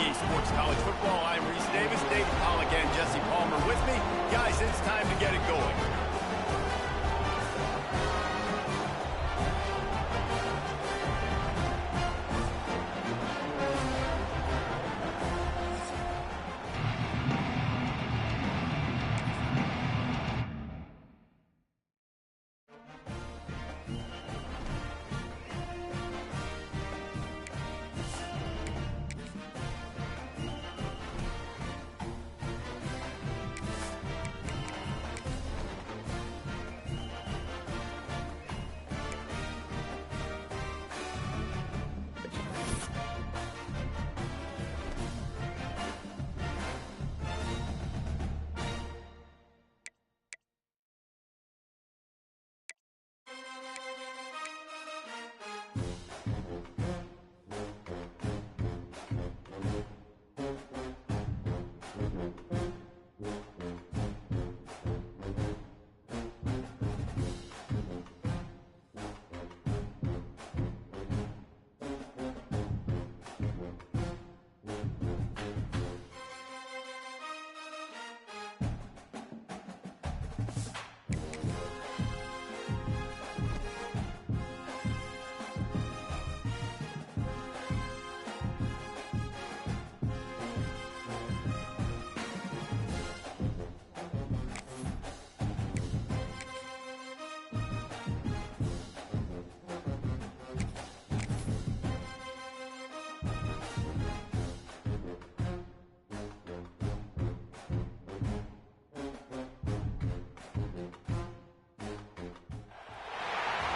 EA Sports College Football. I'm Reese Davis, David Pollock, and Jesse Palmer with me. Guys, it's time to get it going.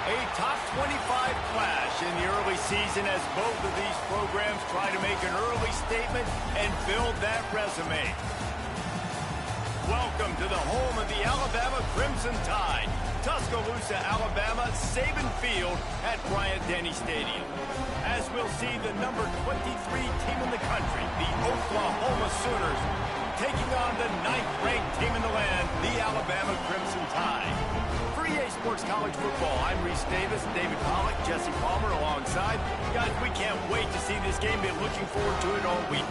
A top 25 clash in the early season as both of these programs try to make an early statement and build that resume. Welcome to the home of the Alabama Crimson Tide, Tuscaloosa, Alabama, Saban Field at Bryant-Denny Stadium. As we'll see the number 23 team in the country, the Oklahoma Sooners, taking on the 9th-ranked team in the land, the Alabama Crimson Tide. For EA Sports College Football, I'm Reese Davis, David Pollock, Jesse Palmer alongside. Guys, we can't wait to see this game. Been looking forward to it all week.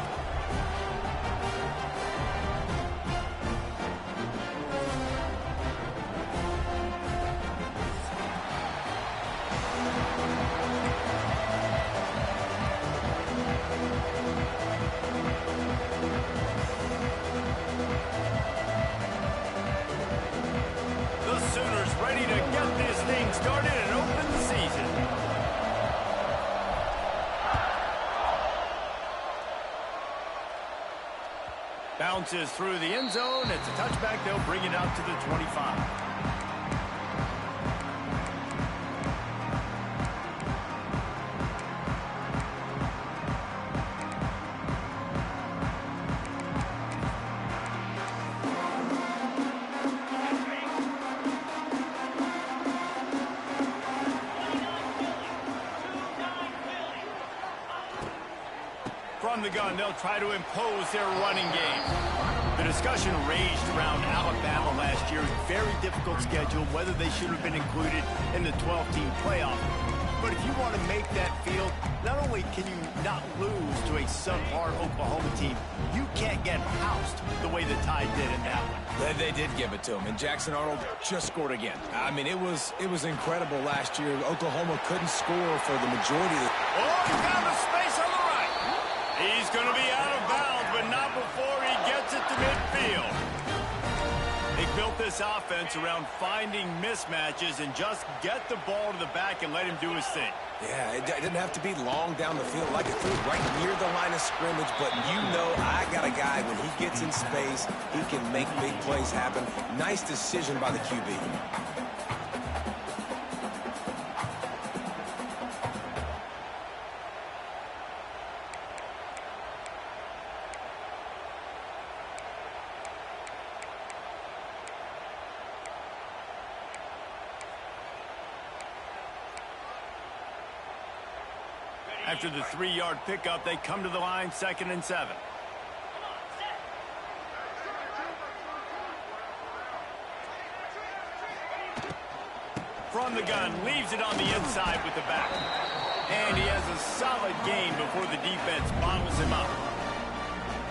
Ready to get this thing started and open the season. Bounces through the end zone. It's a touchback. They'll bring it out to the 25. From the gun, they'll try to impose their running game. The discussion raged around Alabama last year's very difficult schedule, whether they should have been included in the 12-team playoff. But if you want to make that field, not only can you not lose to a subpar Oklahoma team, you can't get housed the way the Tide did in that one. They did give it to him, and Jackson Arnold just scored again. I mean, it was incredible last year. Oklahoma couldn't score for the majority of the... Oh, he found a space on the right. He's going to be out of bounds, but not before he gets it to midfield. They built this offense around finding mismatches and just get the ball to the back and let him do his thing. Yeah, it didn't have to be long down the field. Like it threw it right near the line of scrimmage, but you know I got a guy, when he gets in space, he can make big plays happen. Nice decision by the QB. After the 3-yard pickup, they come to the line, 2nd and 7. From the gun, leaves it on the inside with the back. And he has a solid gain before the defense bottles him up.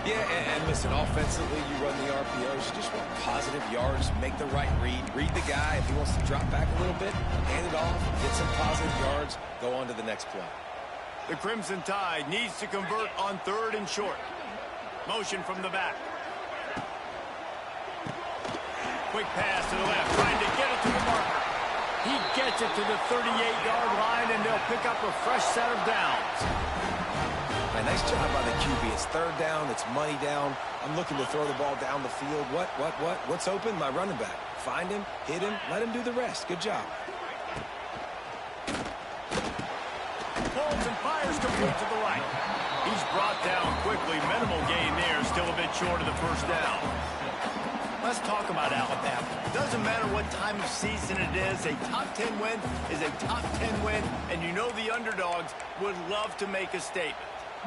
Yeah, and listen, offensively, you run the RPOs. You just want positive yards, make the right read. Read the guy. If he wants to drop back a little bit, hand it off, get some positive yards, go on to the next play. The Crimson Tide needs to convert on 3rd and short. Motion from the back. Quick pass to the left, trying to get it to the marker. He gets it to the 38-yard line, and they'll pick up a fresh set of downs. Nice job by the QB. It's 3rd down. It's money down. I'm looking to throw the ball down the field. What's open? My running back. Find him, hit him, let him do the rest. Good job. Pulls and fires complete to the right. He's brought down quickly. Minimal gain there. Still a bit short of the 1st down. Let's talk about Alabama. Doesn't matter what time of season it is. A top 10 win is a top 10 win. And you know the underdogs would love to make a statement.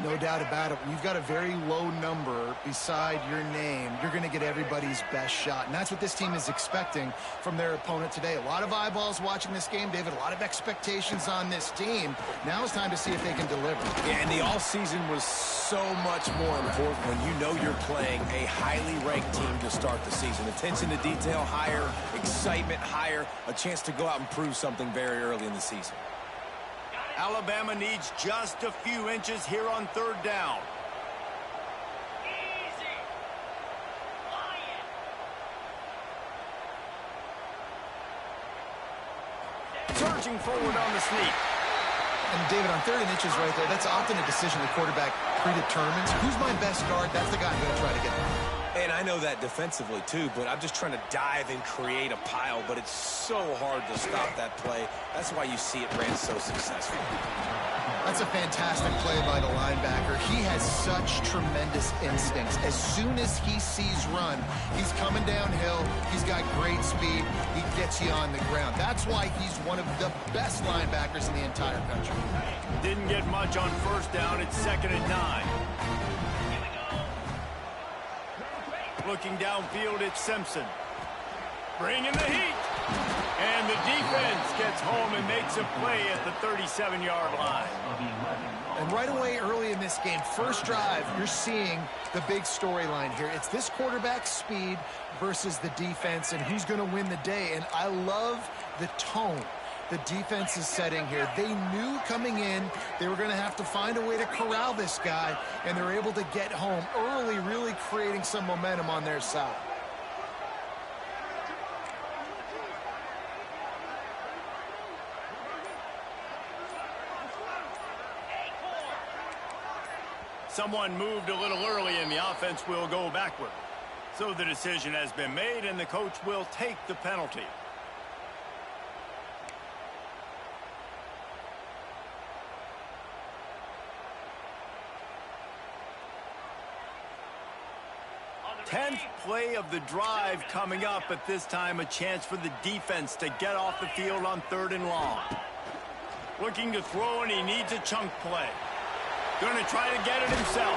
No doubt about it. When you've got a very low number beside your name, you're going to get everybody's best shot. And that's what this team is expecting from their opponent today. A lot of eyeballs watching this game, David. A lot of expectations on this team. Now it's time to see if they can deliver. Yeah, and the offseason was so much more important when you know you're playing a highly ranked team to start the season. Attention to detail higher, excitement higher, a chance to go out and prove something very early in the season. Alabama needs just a few inches here on 3rd down. Surging forward on the sneak. And David, on 3rd and inches right there, that's often a decision the quarterback predetermines. Who's my best guard? That's the guy I'm going to try to get. And I know that defensively, too, but I'm just trying to dive and create a pile, but it's so hard to stop that play. That's why you see it ran so successful. That's a fantastic play by the linebacker. He has such tremendous instincts. As soon as he sees run, he's coming downhill. He's got great speed. He gets you on the ground. That's why he's one of the best linebackers in the entire country. Didn't get much on 1st down. It's 2nd and 9. Looking downfield, it's Simpson. Bringing the heat. And the defense gets home and makes a play at the 37-yard line. And right away early in this game, 1st drive, you're seeing the big storyline here. It's this quarterback's speed versus the defense and who's going to win the day. And I love the tone the defense is setting here. They knew coming in they were going to have to find a way to corral this guy, and they're able to get home early, really creating some momentum on their side. Someone moved a little early, and the offense will go backward. So the decision has been made, and the coach will take the penalty. Tenth play of the drive coming up. At this time, a chance for the defense to get off the field on 3rd and long. Looking to throw, and he needs a chunk play. Going to try to get it himself.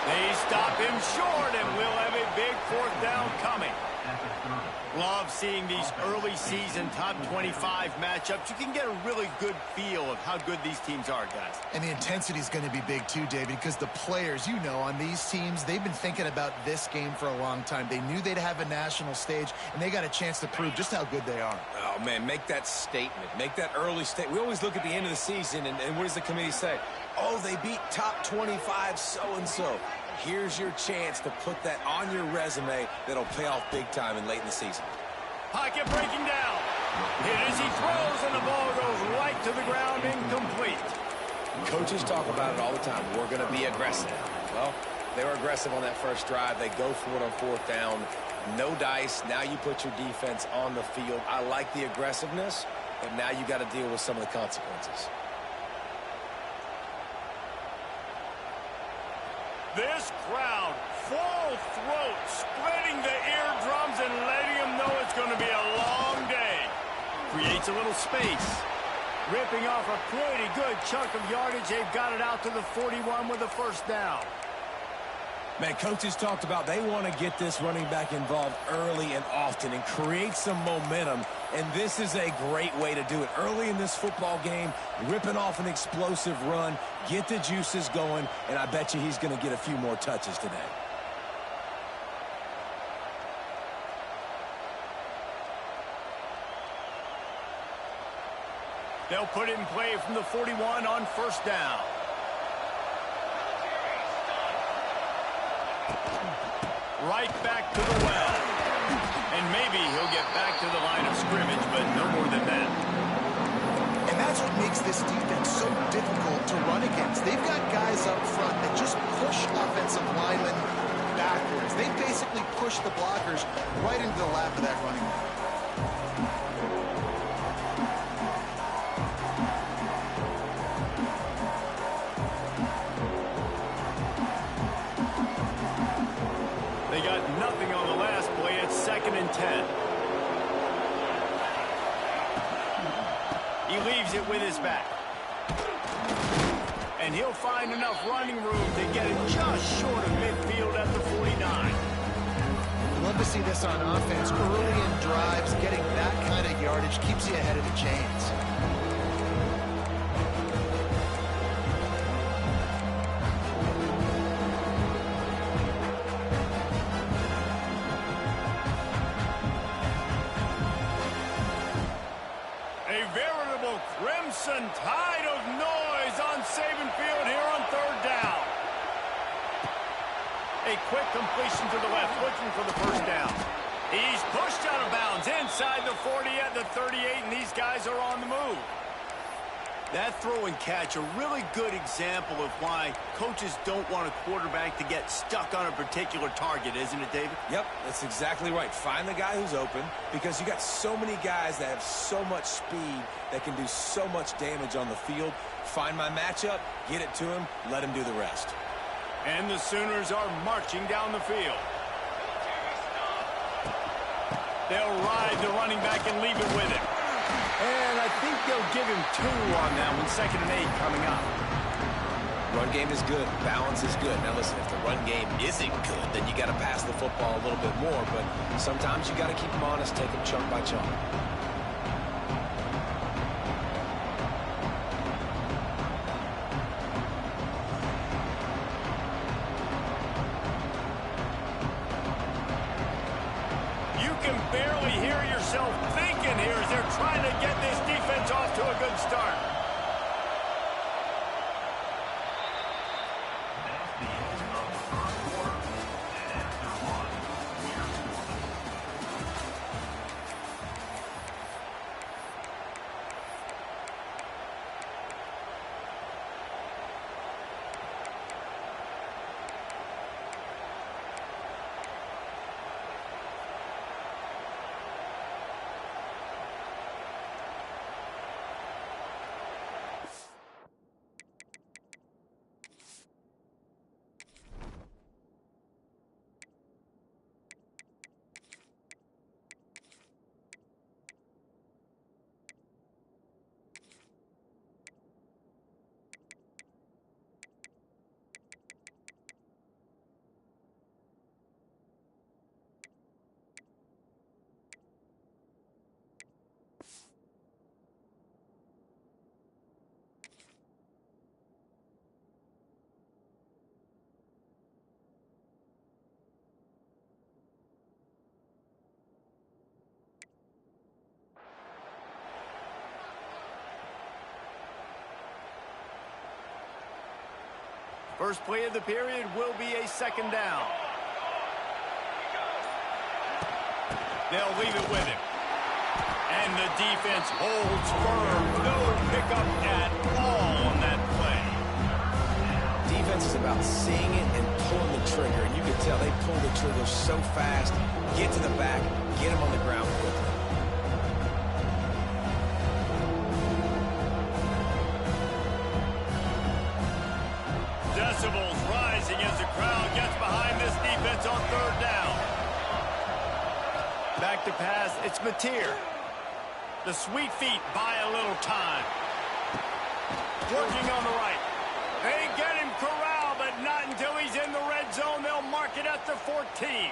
They stop him short, and we'll have a big 4th down coming. Love seeing these early season top 25 matchups. You can get a really good feel of how good these teams are, guys. And the intensity is going to be big too, David, because the players, you know, on these teams, they've been thinking about this game for a long time. They knew they'd have a national stage, and they got a chance to prove just how good they are. Oh, man, make that statement. Make that early statement. We always look at the end of the season, and what does the committee say? Oh, they beat top 25 so-and-so. Here's your chance to put that on your resume that'll pay off big time and late in the season. Pocket breaking down. Hit as he throws, and the ball goes right to the ground, incomplete. Coaches talk about it all the time. We're going to be aggressive. Well, they were aggressive on that first drive. They go for it on 4th down. No dice. Now you put your defense on the field. I like the aggressiveness, but now you got to deal with some of the consequences. This crowd, full throat, spreading the eardrums and letting them know it's going to be a long day. Creates a little space. Ripping off a pretty good chunk of yardage. They've got it out to the 41 with a 1st down. Man, coaches talked about they want to get this running back involved early and often and create some momentum, and this is a great way to do it. Early in this football game, ripping off an explosive run, get the juices going, and I bet you he's going to get a few more touches today. They'll put it in play from the 41 on first down. Right back to the well. And maybe he'll get back to the line of scrimmage, but no more than that. And that's what makes this defense so difficult to run against. They've got guys up front that just push offensive linemen backwards. They basically push the blockers right into the lap of that running back. They got nothing on the last play. It's 2nd and 10. He leaves it with his back. And he'll find enough running room to get it just short of midfield at the 49. Love to see this on offense. Early in drives, getting that kind of yardage keeps you ahead of the chains. A veritable crimson tide of noise on Saban Field here on 3rd down. A quick completion to the left, looking for the first down. He's pushed out of bounds inside the 40 at the 38, and these guys are on the move. That throw and catch, a really good example of why coaches don't want a quarterback to get stuck on a particular target, isn't it, David? Yep, that's exactly right. Find the guy who's open, because you got so many guys that have so much speed that can do so much damage on the field. Find my matchup, get it to him, let him do the rest. And the Sooners are marching down the field. They'll ride the running back and leave it with him. And I think they'll give him 2 on that one. 2nd and 8 coming up. Run game is good. Balance is good. Now listen, if the run game isn't good, then you got to pass the football a little bit more. But sometimes you got to keep them honest, take them chunk by chunk. You can barely hear yourself thinking here as they're trying to get this defense off to a good start. First play of the period will be a 2nd down. They'll leave it with him. And the defense holds firm. No pickup at all on that play. Defense is about seeing it and pulling the trigger. And you can tell they pull the trigger so fast. Get to the back, get him on the ground quickly. Decibels rising as the crowd gets behind this defense on 3rd down. Back to pass, it's Mateer. The sweet feet buy a little time. Working on the right. They get him corralled, but not until he's in the red zone. They'll mark it at the 14.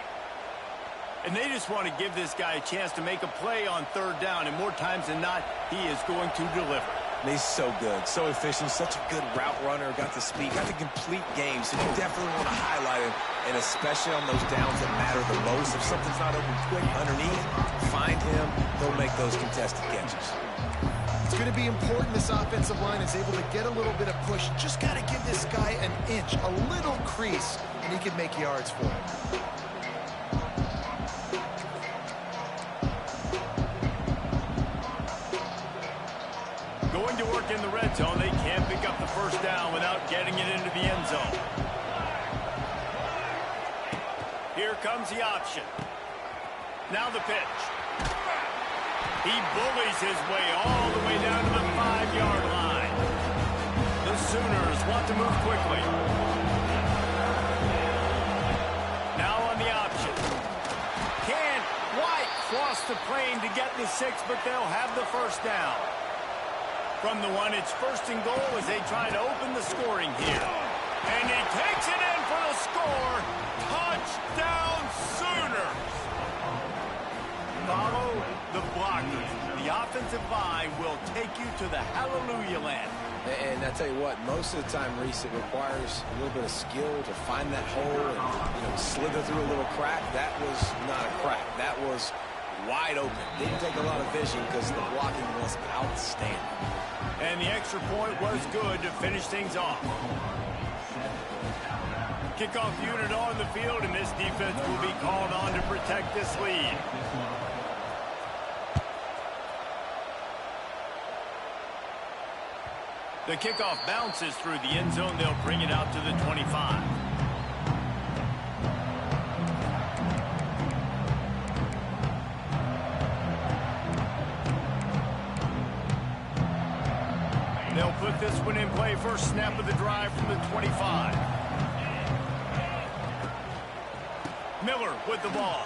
And they just want to give this guy a chance to make a play on 3rd down, and more times than not, he is going to deliver. And he's so good, so efficient, such a good route runner, got the speed, got the complete game, so you definitely want to highlight him, and especially on those downs that matter the most. If something's not open quick underneath, find him, he'll make those contested catches. going to be important this offensive line is able to get a little bit of push. Just got to give this guy an inch, a little crease, and he can make yards for it. Going to work in the red zone. They can't pick up the first down without getting it into the end zone. Here comes the option. Now the pitch. He bullies his way all the way down to the 5-yard line. The Sooners want to move quickly. Now on the option. Can White cross the plane to get the 6, but they'll have the first down. From the 1, it's first and goal as they try to open the scoring here. And he takes it in for the score. Touchdown Sooners. Follow the blockers. The offensive line will take you to the hallelujah land. And I tell you what, most of the time, Reese, it requires a little bit of skill to find that hole and slither through a little crack. That was not a crack. That was wide open. Didn't take a lot of vision because the blocking was outstanding. And the extra point was good to finish things off. Kickoff unit on the field, and this defense will be called on to protect this lead. The kickoff bounces through the end zone. They'll bring it out to the 25. They'll put this one in play. First snap of the drive from the 25. Miller with the ball.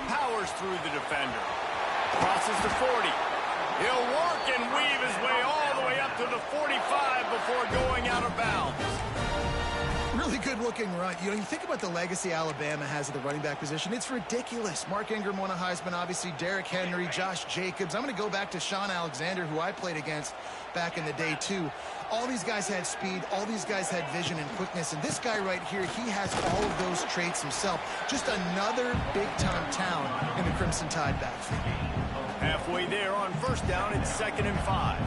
Powers through the defender. Crosses the 40. He'll work and weave his way all the way up to the 45 before going out of bounds. Really good-looking run. You think about the legacy Alabama has at the running back position. It's ridiculous. Mark Ingram won a Heisman, obviously. Derrick Henry, Josh Jacobs. I'm going to go back to Sean Alexander, who I played against back in the day, too. All these guys had speed. All these guys had vision and quickness. And this guy right here, he has all of those traits himself. Just another big-time talent in the Crimson Tide backfield. Halfway there on first down, it's 2nd and 5.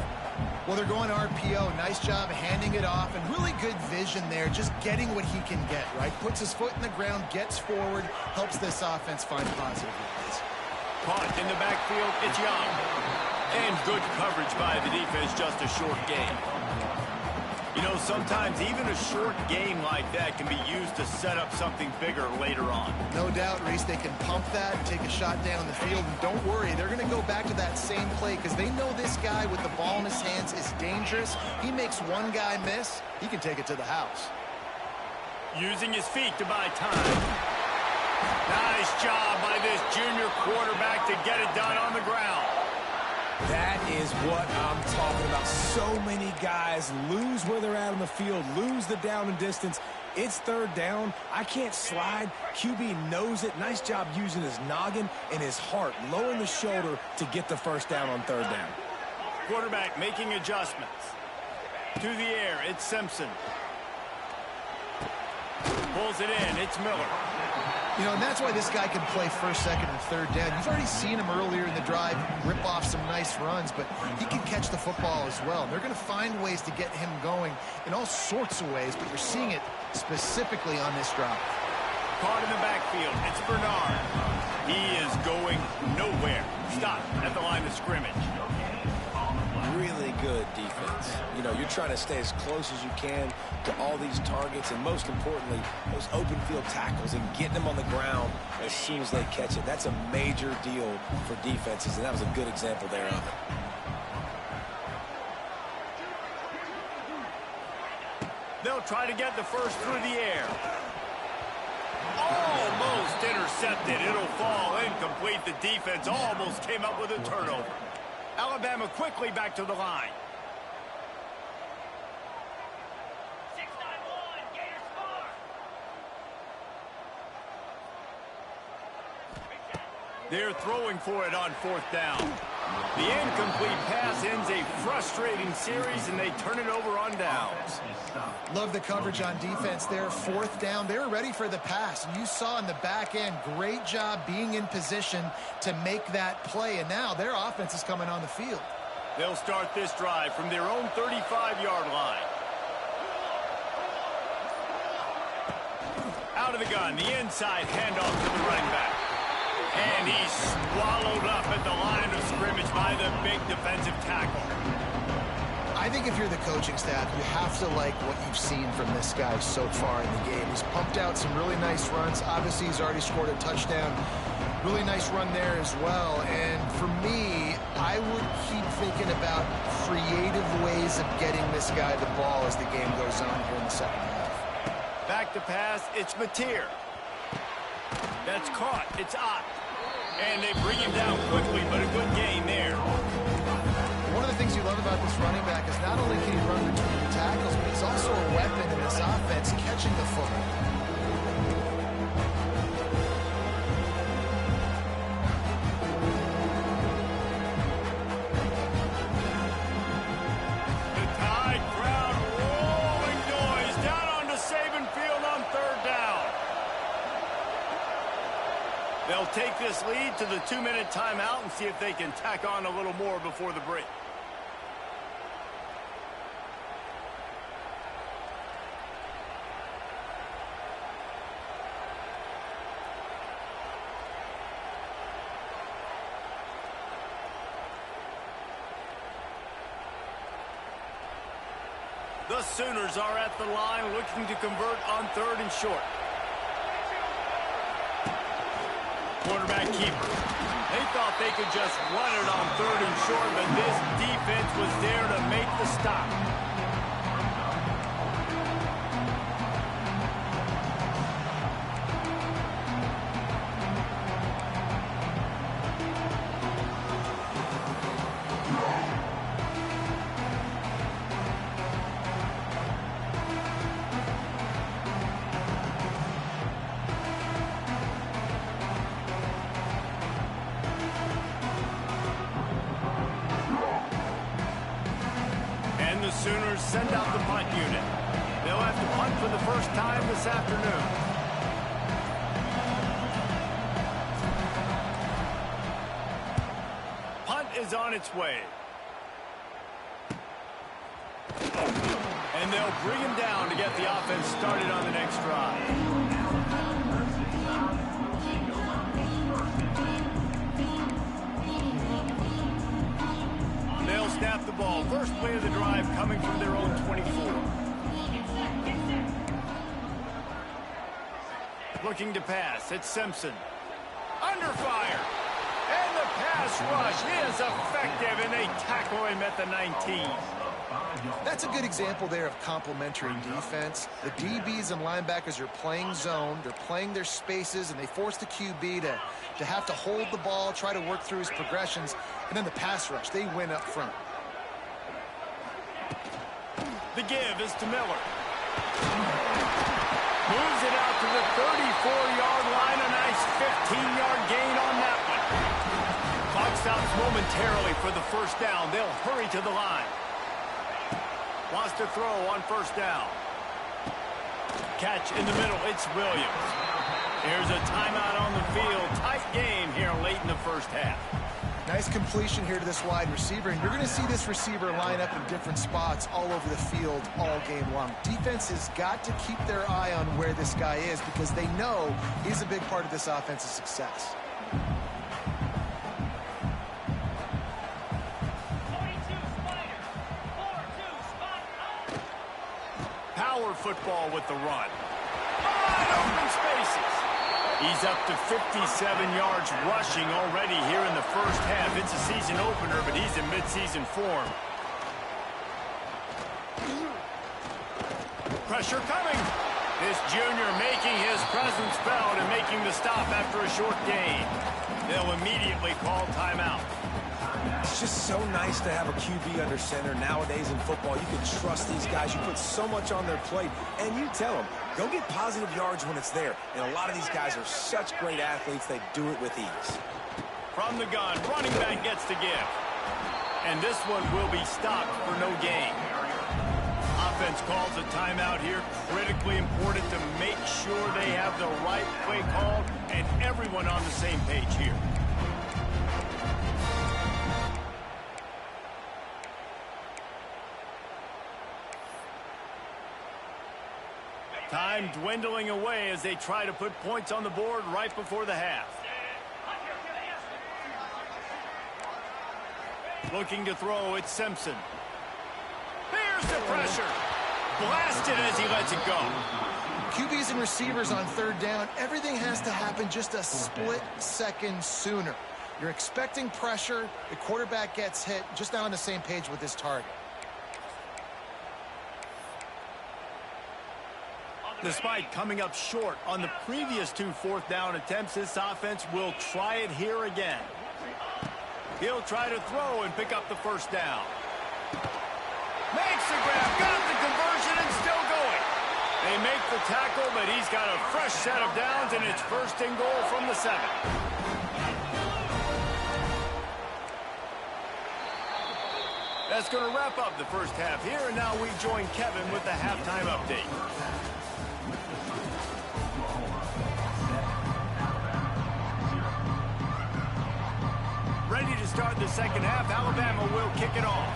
Well, they're going RPO. Nice job handing it off, and really good vision there, just getting what he can get, right? Puts his foot in the ground, gets forward, helps this offense find positive yards. Caught in the backfield, it's Young. And good coverage by the defense, just a short gain. Sometimes even a short game like that can be used to set up something bigger later on. No doubt, Reese, they can pump that and take a shot down the field. And don't worry, they're going to go back to that same play because they know this guy with the ball in his hands is dangerous. He makes one guy miss, he can take it to the house. Using his feet to buy time. Nice job by this junior quarterback to get it done on the ground. That is what I'm talking about. So many guys lose where they're at on the field, lose the down and distance. It's 3rd down. I can't slide. QB knows it. Nice job using his noggin and his heart, lowering the shoulder to get the first down on 3rd down. Quarterback making adjustments. To the air, it's Simpson. Pulls it in, it's Miller. And that's why this guy can play 1st, 2nd, and 3rd down. You've already seen him earlier in the drive rip off some nice runs, but he can catch the football as well. They're going to find ways to get him going in all sorts of ways, but you're seeing it specifically on this drive. Caught in the backfield, it's Bernard. He is going nowhere. Stop at the line of scrimmage. Really good defense. You're trying to stay as close as you can to all these targets, and most importantly, those open field tackles and getting them on the ground as soon as they catch it. That's a major deal for defenses, and that was a good example there of it. They'll try to get the first through the air. Almost intercepted. It'll fall incomplete. The defense almost came up with a turnover. Alabama quickly back to the line. They're throwing for it on 4th down. The incomplete pass ends a frustrating series, and they turn it over on downs. Love the coverage on defense there. 4th down. They were ready for the pass. And you saw in the back end, great job being in position to make that play. And now their offense is coming on the field. They'll start this drive from their own 35-yard line. Out of the gun, the inside handoff to the running back. And he's swallowed up at the line of scrimmage by the big defensive tackle. I think if you're the coaching staff, you have to like what you've seen from this guy so far in the game. He's pumped out some really nice runs. Obviously, he's already scored a touchdown. Really nice run there as well. And for me, I would keep thinking about creative ways of getting this guy the ball as the game goes on here in the second half. Back to pass, it's Mateer. That's caught, it's Ott. And they bring him down quickly, but a good gain there. One of the things you love about this running back is not only can he run between the tackles, but he's also a weapon in this offense catching the football. They'll take this lead to the 2-minute timeout and see if they can tack on a little more before the break. The Sooners are at the line looking to convert on 3rd and short. Quarterback keeper. They thought they could just run it on 3rd and short, but this defense was there to make the stop. Sooners send out the punt unit. They'll have to punt for the first time this afternoon. Punt is on its way. And they'll bring him down to get the offense started on the next drive. Snap the ball. First play of the drive coming from their own 24. Looking to pass. It's Simpson. Under fire. And the pass rush is effective, and they tackle him at the 19. That's a good example there of complementary defense. The DBs and linebackers are playing zone. They're playing their spaces, and they force the QB to have to hold the ball, try to work through his progressions. And then the pass rush, they win up front. The give is to Miller. Moves it out to the 34-yard line. A nice 15-yard gain on that one. Clock stops momentarily for the first down. They'll hurry to the line. Wants to throw on first down. Catch in the middle. It's Williams. Here's a timeout on the field. Tight game here late in the first half. Nice completion here to this wide receiver, and you're going to see this receiver line up in different spots all over the field all game long. Defense has got to keep their eye on where this guy is because they know he's a big part of this offense's success. Power football with the run. Wide open spaces. He's up to 57 yards rushing already here in the first half. It's a season opener, but he's in midseason form. Pressure coming. This junior making his presence felt and making the stop after a short gain. They'll immediately call timeout. It's just so nice to have a QB under center. Nowadays in football, you can trust these guys. You put so much on their plate, and you tell them, go get positive yards when it's there. And a lot of these guys are such great athletes, they do it with ease. From the gun, running back gets to give. And this one will be stopped for no gain. Offense calls a timeout here. Critically important to make sure they have the right play called and everyone on the same page here. Time dwindling away as they try to put points on the board right before the half. Looking to throw, it's Simpson. Here's the pressure. Blasted as he lets it go. QBs and receivers on third down, everything has to happen just a split second sooner. You're expecting pressure, the quarterback gets hit, just now on the same page with his target. Despite coming up short on the previous 2 fourth-down attempts, this offense will try it here again. He'll try to throw and pick up the first down. Makes the grab, got the conversion, and still going. They make the tackle, but he's got a fresh set of downs, and it's first and goal from the 7. That's going to wrap up the first half here, and now we join Kevin with the halftime update. Ready to start the second half. Alabama will kick it off.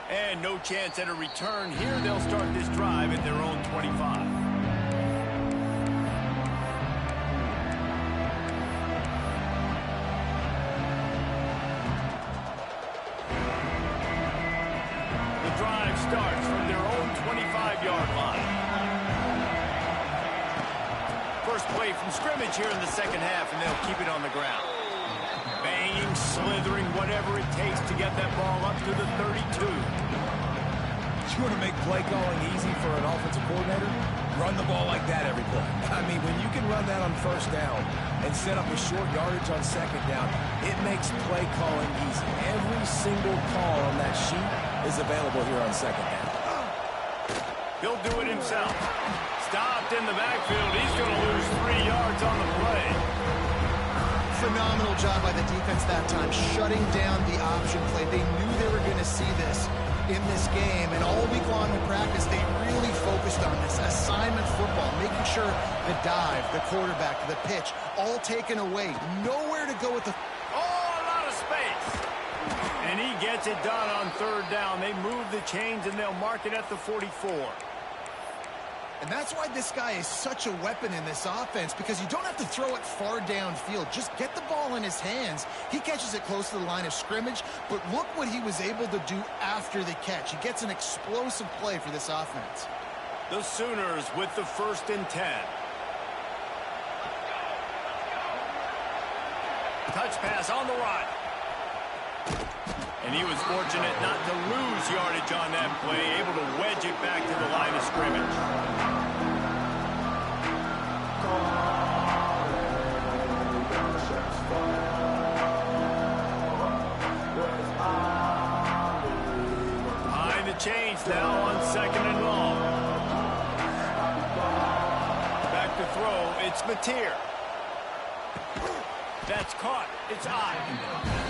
And no chance at a return here. They'll start this drive at their own 25. The drive starts from their own 25-yard line. First play from scrimmage here in the second half, and they'll keep it on the ground. Banging, slithering, whatever it takes to get that ball up to the 32. You want to make play calling easy for an offensive coordinator? Run the ball like that every play. I mean, when you can run that on first down and set up a short yardage on second down, it makes play calling easy. Every single call on that sheet is available here on second down. He'll do it himself. Stopped in the backfield. He's going to lose 3 yards on the play. Phenomenal job by the defense that time, shutting down the option play. They knew they were going to see this in this game, and all week long in practice, they really focused on this assignment football, making sure the dive, the quarterback, the pitch, all taken away. Nowhere to go with the... Oh, a lot of space. And he gets it done on third down. They move the chains, and they'll mark it at the 44. And that's why this guy is such a weapon in this offense, because you don't have to throw it far downfield. Just get the ball in his hands. He catches it close to the line of scrimmage, but look what he was able to do after the catch. He gets an explosive play for this offense. The Sooners with the 1st and 10. Touch pass on the run. And he was fortunate not to lose yardage on that play, able to wedge it back to the line of scrimmage. Behind the chains now on 2nd and long. Back to throw, it's Mateer. That's caught. It's odd.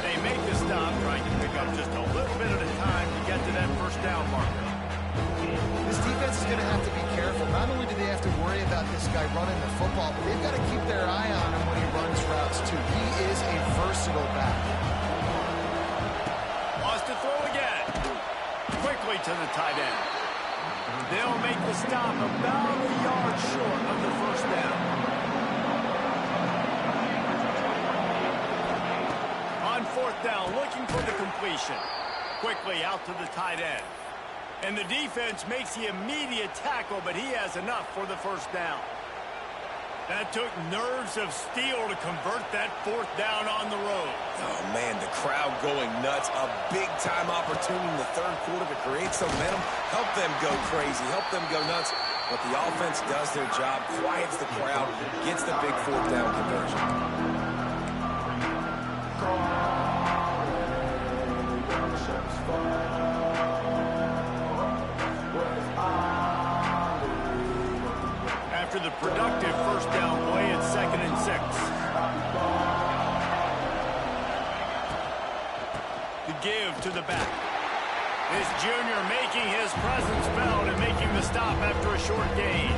They make the stop, trying to pick up just a little bit at a time to get to that first down marker. This defense is going to have to be careful. Not only do they have to worry about this guy running the football, but they've got to keep their eye on him when he runs routes, too. He is a versatile back. Wants to throw again. Quickly to the tight end. They'll make the stop about a yard short of the first down. On 4th down, looking for the completion. Quickly out to the tight end. And the defense makes the immediate tackle, but he has enough for the first down. That took nerves of steel to convert that 4th down on the road. Oh, man, the crowd going nuts. A big-time opportunity in the third quarter to create some momentum. Help them go crazy. Help them go nuts. But the offense does their job, quiets the crowd, gets the big 4th down conversion. After the productive first down play, it's 2nd and 6. The give to the back. This junior making his presence felt and making the stop after a short gain.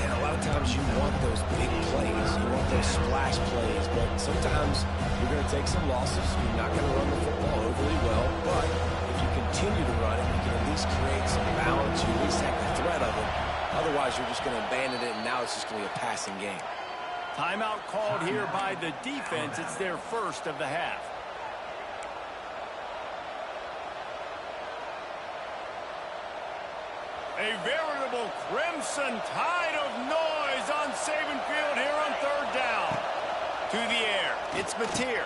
And a lot of times you want those big plays. You want those splash plays. But sometimes you're going to take some losses. You're not going to run the football overly well. But but you at least have the threat of it. Otherwise, you're just going to abandon it, and now it's just going to be a passing game. Timeout called here by the defense. It's their first of the half. A veritable crimson tide of noise on Saban Field here on third down. To the air. It's Mateer.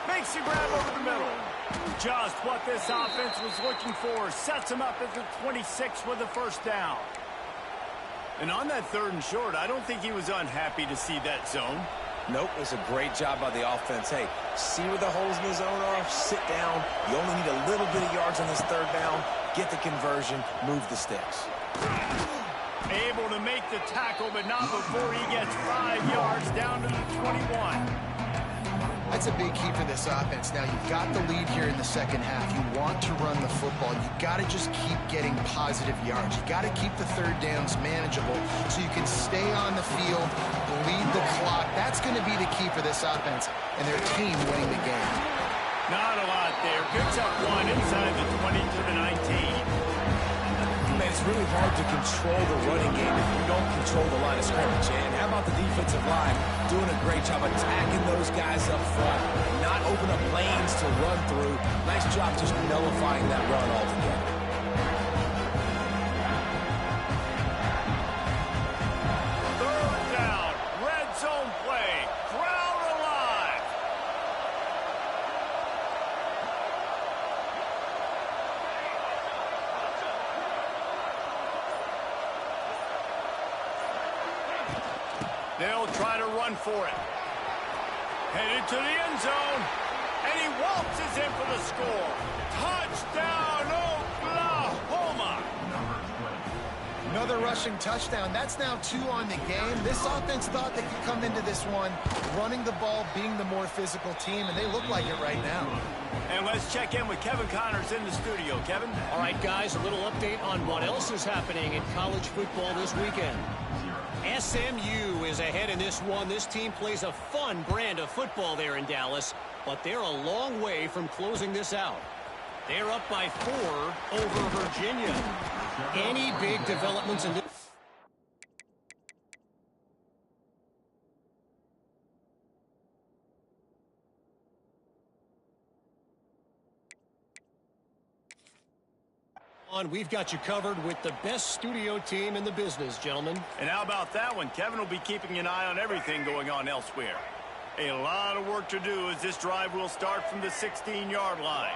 Makes the grab over the middle. Just what this offense was looking for. Sets him up at the 26 with the first down. And on that third and short, I don't think he was unhappy to see that zone. Nope, it's a great job by the offense. Hey, see where the holes in the zone are? Sit down. You only need a little bit of yards on this third down. Get the conversion. Move the sticks. Able to make the tackle, but not before he gets 5 yards down to the 21. That's a big key for this offense. Now, you've got the lead here in the second half. You want to run the football. You've got to just keep getting positive yards. You've got to keep the third downs manageable so you can stay on the field, bleed the clock. That's going to be the key for this offense and their team winning the game. Not a lot there. Picks up 1 inside the 20 to the 19. Man, it's really hard to control the running game if you don't control the line of scrimmage. And how about the defensive line doing a great job attacking those guys up front, not open up lanes to run through. Nice job just nullifying that run altogether. Third down, red zone play, crowd alive. They'll try to run for it. Headed to the end zone. And he waltzes in for the score. Touchdown, Oklahoma. Another rushing touchdown. That's now 2 on the game. This offense thought they could come into this one running the ball, being the more physical team, and they look like it right now. And let's check in with Kevin Connors in the studio. Kevin? All right, guys, a little update on what else is happening in college football this weekend. SMU is ahead in this one. This team plays a fun brand of football there in Dallas, but they're a long way from closing this out. They're up by 4 over Virginia. Any big developments in this? We've got you covered with the best studio team in the business, gentlemen. And how about that one? Kevin will be keeping an eye on everything going on elsewhere. A lot of work to do as this drive will start from the 16-yard line.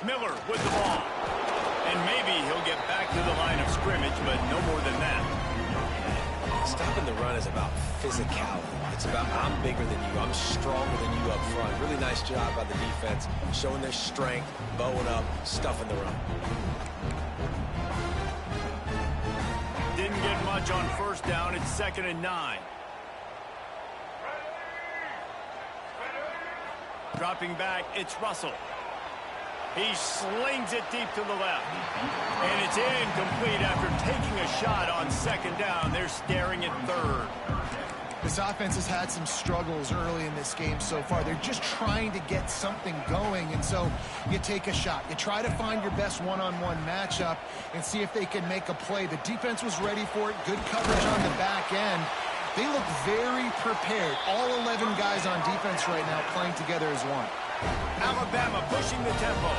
Miller with the ball. And maybe he'll get back to the line of scrimmage, but no more than that. Stopping the run is about physicality. It's about I'm bigger than you. I'm stronger than you up front. Really nice job by the defense, showing their strength, bowing up, stuffing the run. Didn't get much on first down. It's 2nd and 9. Dropping back, it's Russell. He slings it deep to the left. And it's incomplete after taking a shot on 2nd down. They're staring at 3rd. This offense has had some struggles early in this game so far. They're just trying to get something going, and so you take a shot. You try to find your best one-on-one matchup and see if they can make a play. The defense was ready for it. Good coverage on the back end. They look very prepared. All 11 guys on defense right now playing together as one. Alabama pushing the tempo.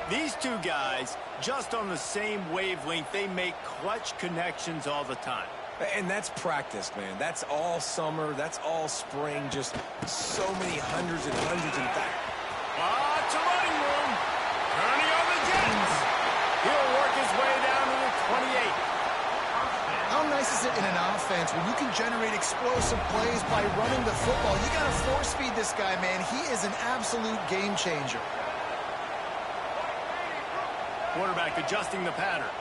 These two guys, just on the same wavelength, they make clutch connections all the time. And that's practice, man. That's all summer. That's all spring. Just so many hundreds and hundreds and thousands. Lots of running room. Turning on the Jets. He'll work his way down to the 28. How nice is it in an offense when you can generate explosive plays by running the football? You got to force feed this guy, man. He is an absolute game changer. Quarterback adjusting the pattern.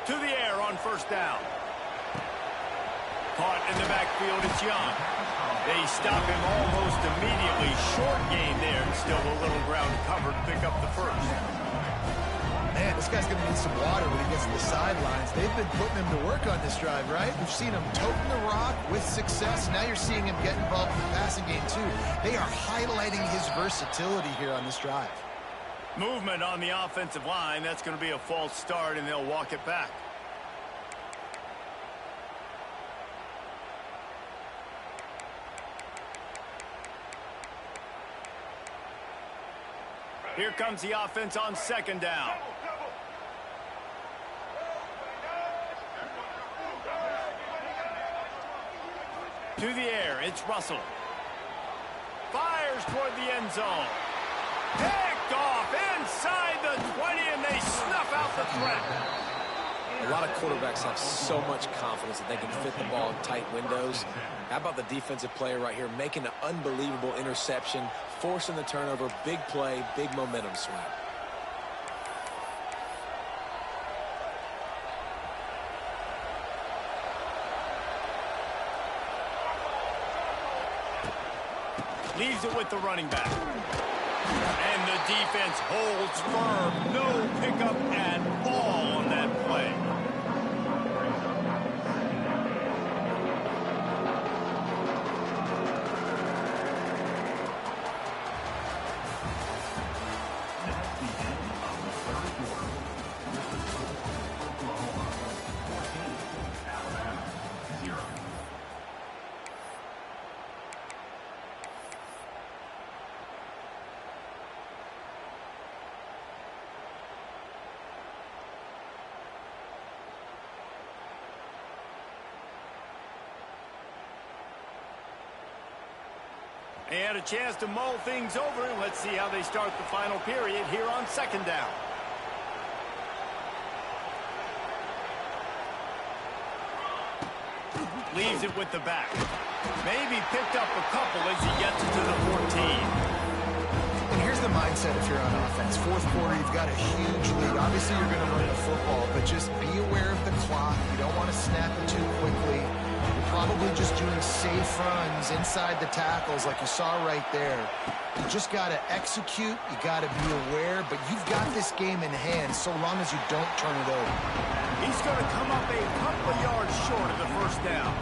To the air on first down. caught in the backfield. It's Young. They stop him almost immediately. Short gain there, and still a little ground covered to pick up the first. Man, this guy's going to need some water when he gets to the sidelines. They've been putting him to work on this drive, right? We've seen him toting the rock with success. Now you're seeing him get involved in the passing game, too. They are highlighting his versatility here on this drive. Movement on the offensive line. That's going to be a false start, and they'll walk it back. Here comes the offense on second down. To the air, it's Russell. Fires toward the end zone. Picked off inside the 20, and they snuff out the threat. A lot of quarterbacks have so much confidence that they can fit the ball in tight windows. How about the defensive player right here making an unbelievable interception, forcing the turnover, big play, big momentum swing. Leaves it with the running back. And the defense holds firm. No pickup at all on that play. They had a chance to mull things over, and let's see how they start the final period here on second down. Leaves it with the back. Maybe picked up a couple as he gets it to the 14. And here's the mindset if you're on offense. Fourth quarter, you've got a huge lead. Obviously, you're going to run the football, but just be aware of the clock. You don't want to snap it too quickly. You're probably just doing safe runs inside the tackles like you saw right there. You just got to execute. You got to be aware, but you've got this game in hand so long as you don't turn it over. He's going to come up a couple of yards short of the first down.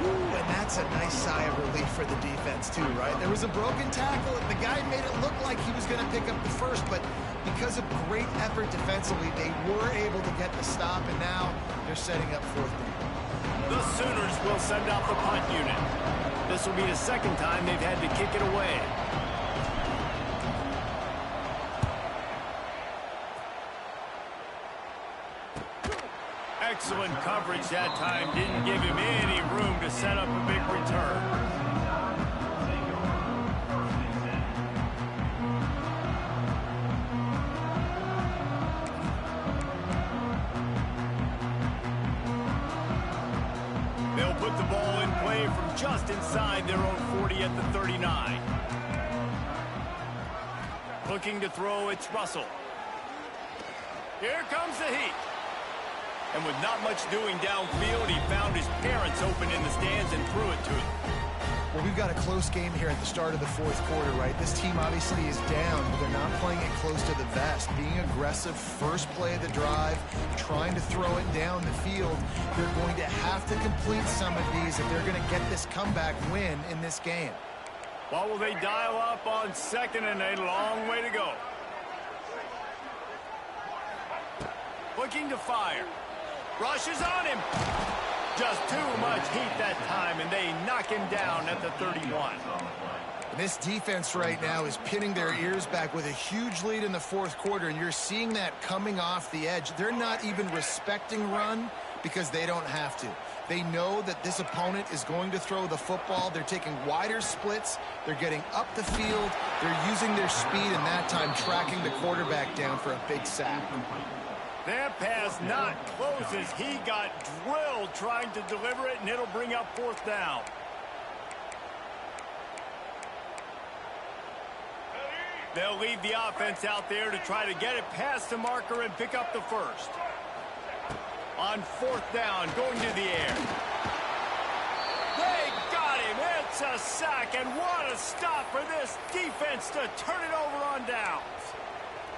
Ooh, and that's a nice sigh of relief for the defense too, right? There was a broken tackle, and the guy made it look like he was going to pick up the first, but because of great effort defensively, they were able to get the stop, and now they're setting up fourth down. The Sooners will send out the punt unit. This will be the second time they've had to kick it away. Excellent coverage that time. Didn't give him any room to set up a big return. They'll put the ball in play from just inside their own 40 at the 39. Looking to throw, it's Russell. Here comes the heat. And with not much doing downfield, he found his parents open in the stands and threw it to him. Well, we've got a close game here at the start of the fourth quarter, right? This team obviously is down, but they're not playing it close to the vest. Being aggressive, first play of the drive, trying to throw it down the field. They're going to have to complete some of these if they're going to get this comeback win in this game. Well, will they dial up on second, and a long way to go. Looking to fire. Rushes on him. Just too much heat that time, and they knock him down at the 31. This defense right now is pinning their ears back with a huge lead in the fourth quarter, and you're seeing that coming off the edge. They're not even respecting run because they don't have to. They know that this opponent is going to throw the football. They're taking wider splits. They're getting up the field. They're using their speed, and that time tracking the quarterback down for a big sack. That pass not close as he got drilled trying to deliver it, and it'll bring up fourth down. They'll leave the offense out there to try to get it past the marker and pick up the first. On fourth down, going to the air. That's a sack, and what a stop for this defense to turn it over on downs.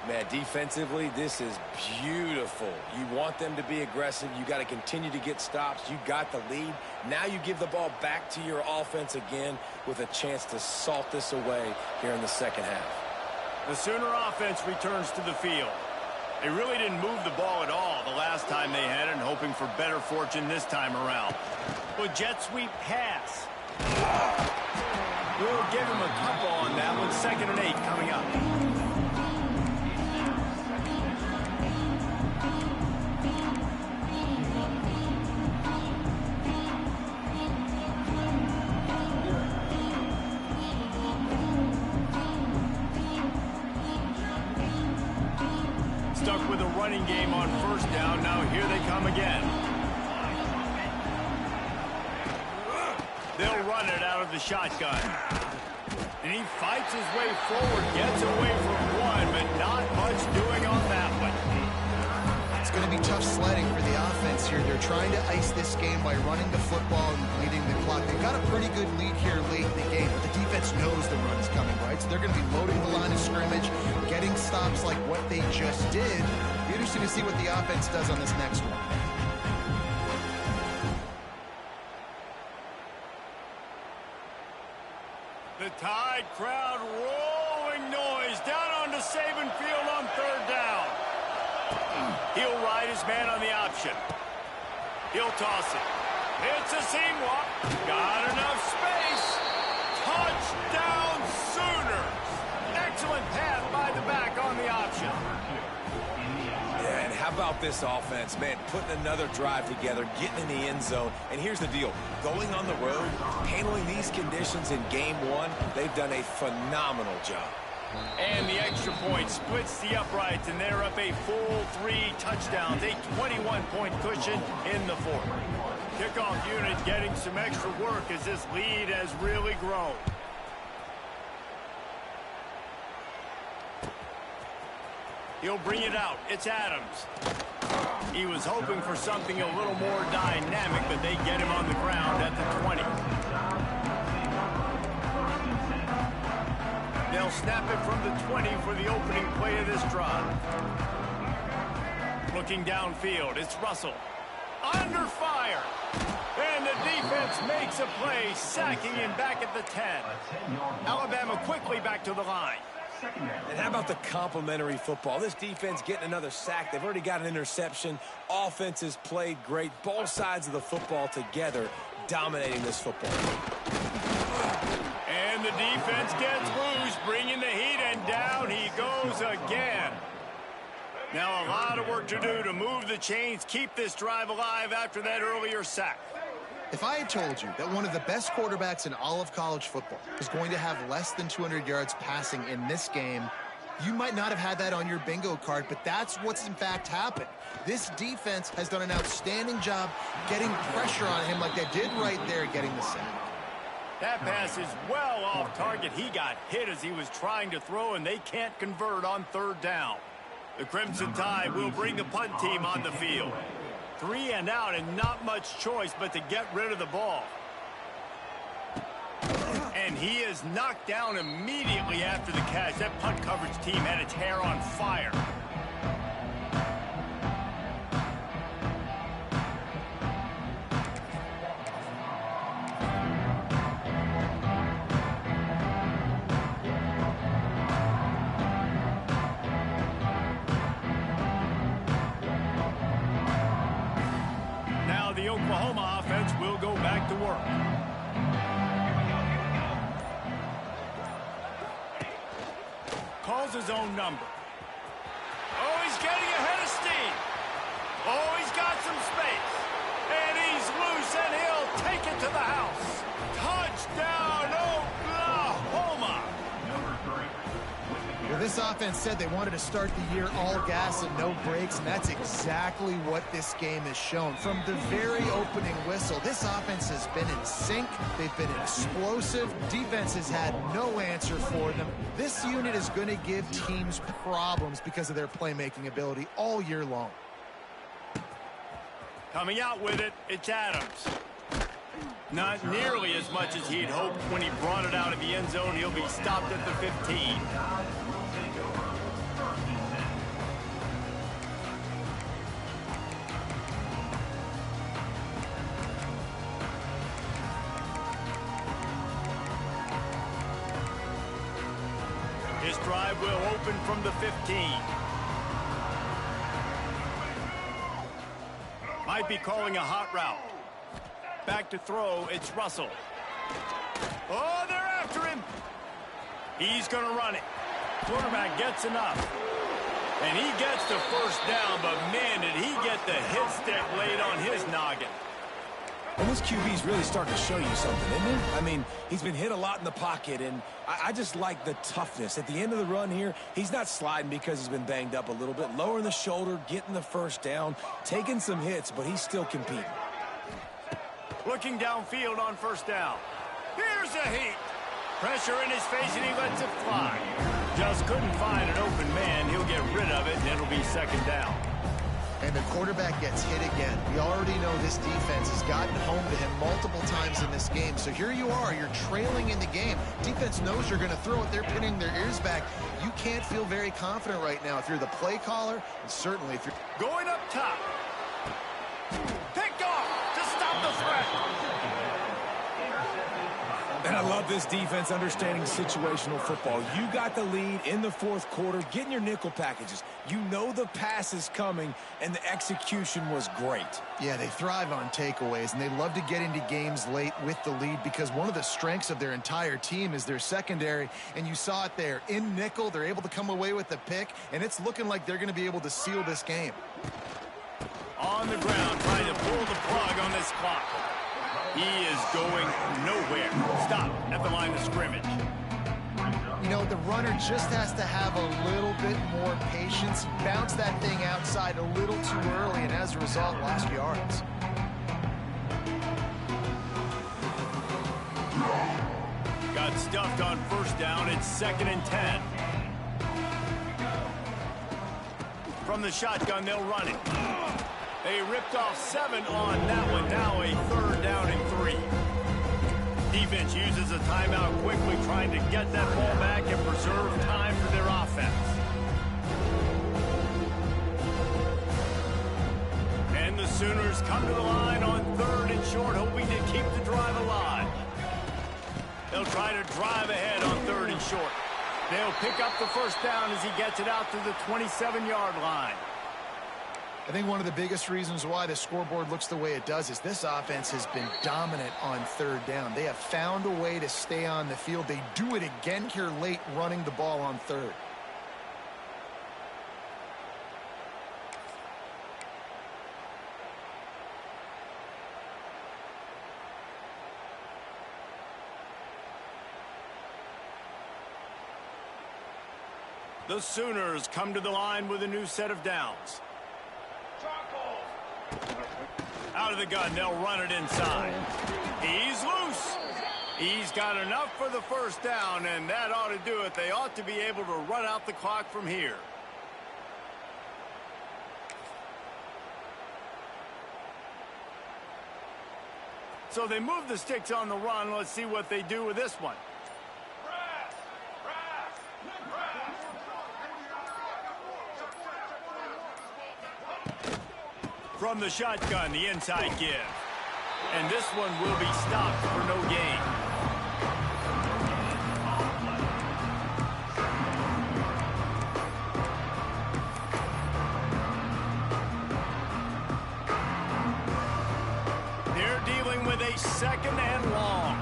Man, defensively, this is beautiful. You want them to be aggressive. You got to continue to get stops. You got the lead. Now you give the ball back to your offense again with a chance to salt this away here in the second half. The Sooner offense returns to the field. They really didn't move the ball at all the last time they had it, and hoping for better fortune this time around. Well, jet sweep pass. We'll give him a couple on that one. 2nd and 8 coming up. Stuck with a running game on 1st down. Now here they come again. They'll run it out of the shotgun. And he fights his way forward, gets away from one, but not much doing on that one. It's going to be tough sledding for the offense here. They're trying to ice this game by running the football and bleeding the clock. They've got a pretty good lead here late in the game, but the defense knows the run's coming, right? So they're going to be loading the line of scrimmage, getting stops like what they just did. Be interesting to see what the offense does on this next one. The Tide crowd rolling noise down onto Saban Field on 3rd down. He'll ride his man on the option. He'll toss it. It's a seam walk. Got enough space. Touchdown Sooners. Excellent pass by the back on the option. Yeah, and how about this offense, man, putting another drive together, getting in the end zone. And here's the deal. Going on the road, handling these conditions in game 1, they've done a phenomenal job. And the extra point splits the uprights, and they're up a full 3 touchdowns, a 21-point cushion in the 4th. Kickoff unit getting some extra work as this lead has really grown. He'll bring it out. It's Adams. He was hoping for something a little more dynamic, but they get him on the ground at the 20. They'll snap it from the 20 for the opening play of this drive. Looking downfield, it's Russell. Under fire. And the defense makes a play, sacking him back at the 10. Alabama quickly back to the line. And how about the complimentary football? This defense getting another sack. They've already got an interception. Offense has played great. Both sides of the football together dominating this football. And the defense gets loose, bringing the heat, and down he goes again. Now a lot of work to do to move the chains, keep this drive alive after that earlier sack. If I had told you that one of the best quarterbacks in all of college football is going to have less than 200 yards passing in this game, you might not have had that on your bingo card, but that's what's in fact happened. This defense has done an outstanding job getting pressure on him like they did right there, getting the sack. That pass is well off target. He got hit as he was trying to throw, and they can't convert on 3rd down. The Crimson Tide will bring the punt team on the field. 3 and out, and not much choice but to get rid of the ball. And he is knocked down immediately after the catch. That punt coverage team had its hair on fire. The Oklahoma offense will go back to work. Calls his own number. Oh, he's getting ahead of steam. Oh, he's got some space. And he's loose, and he'll take it to the house. Touchdown, Oklahoma. Well, this offense said they wanted to start the year all gas and no brakes, and that's exactly what this game has shown. From the very opening whistle, this offense has been in sync. They've been explosive. Defense has had no answer for them. This unit is going to give teams problems because of their playmaking ability all year long. Coming out with it, it's Adams. Not nearly as much as he'd hoped when he brought it out of the end zone. He'll be stopped at the 15. His drive will open from the 15. Might be calling a hot route. Back to throw, it's Russell. Oh, they're after him. He's going to run it. Quarterback gets enough. And he gets the first down, but man, did he get the hit stick laid on his noggin. And this QB's really starting to show you something, isn't he? I mean, he's been hit a lot in the pocket, and I just like the toughness. At the end of the run here, he's not sliding because he's been banged up a little bit. Lowering the shoulder, getting the first down, taking some hits, but he's still competing. Looking downfield on first down. Here's a heat. Pressure in his face, and he lets it fly. Just couldn't find an open man. He'll get rid of it, and it'll be second down. And the quarterback gets hit again. We already know this defense has gotten home to him multiple times in this game. So here you are, you're trailing in the game. Defense knows you're going to throw it. They're pinning their ears back. You can't feel very confident right now if you're the play caller, and certainly if you're going up top. Picked off to stop the threat. And I love this defense understanding situational football. You got the lead in the fourth quarter, getting your nickel packages. You know the pass is coming, and the execution was great. Yeah, they thrive on takeaways, and they love to get into games late with the lead because one of the strengths of their entire team is their secondary, and you saw it there. In nickel, they're able to come away with the pick, and it's looking like they're going to be able to seal this game. On the ground, trying to pull the plug on this clock. He is going nowhere. Stop at the line of scrimmage. You know, the runner just has to have a little bit more patience. Bounce that thing outside a little too early, and as a result, lost yards. Got stuffed on first down. It's 2nd and 10. From the shotgun, they'll run it. They ripped off 7 on that one. Now a 3rd down and 3. Defense uses a timeout quickly, trying to get that ball back and preserve time for their offense. And the Sooners come to the line on 3rd and short, hoping to keep the drive alive. They'll try to drive ahead on 3rd and short. They'll pick up the first down as he gets it out to the 27-yard line. I think one of the biggest reasons why the scoreboard looks the way it does is this offense has been dominant on 3rd down. They have found a way to stay on the field. They do it again here late, running the ball on 3rd. The Sooners come to the line with a new set of downs. Out of the gun, they'll run it inside. He's loose. He's got enough for the first down, and that ought to do it. They ought to be able to run out the clock from here. So they move the sticks on the run. Let's see what they do with this one. From the shotgun, the inside give. And this one will be stopped for no gain. They're dealing with a 2nd and long.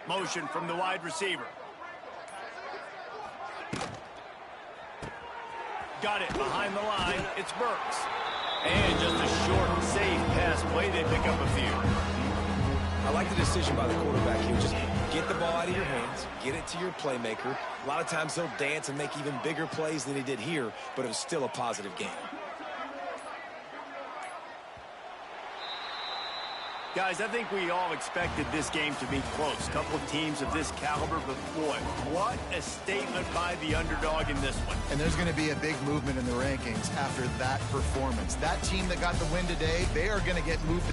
Motion from the wide receiver. Got it behind the line. It's Burks. And just a short, safe pass play. They pick up a few. I like the decision by the quarterback here. Just get the ball out of your hands, get it to your playmaker. A lot of times he'll dance and make even bigger plays than he did here, but it was still a positive game. Guys, I think we all expected this game to be close. Couple of teams of this caliber, but boy, what a statement by the underdog in this one. And there's going to be a big movement in the rankings after that performance. That team that got the win today, they are going to get moved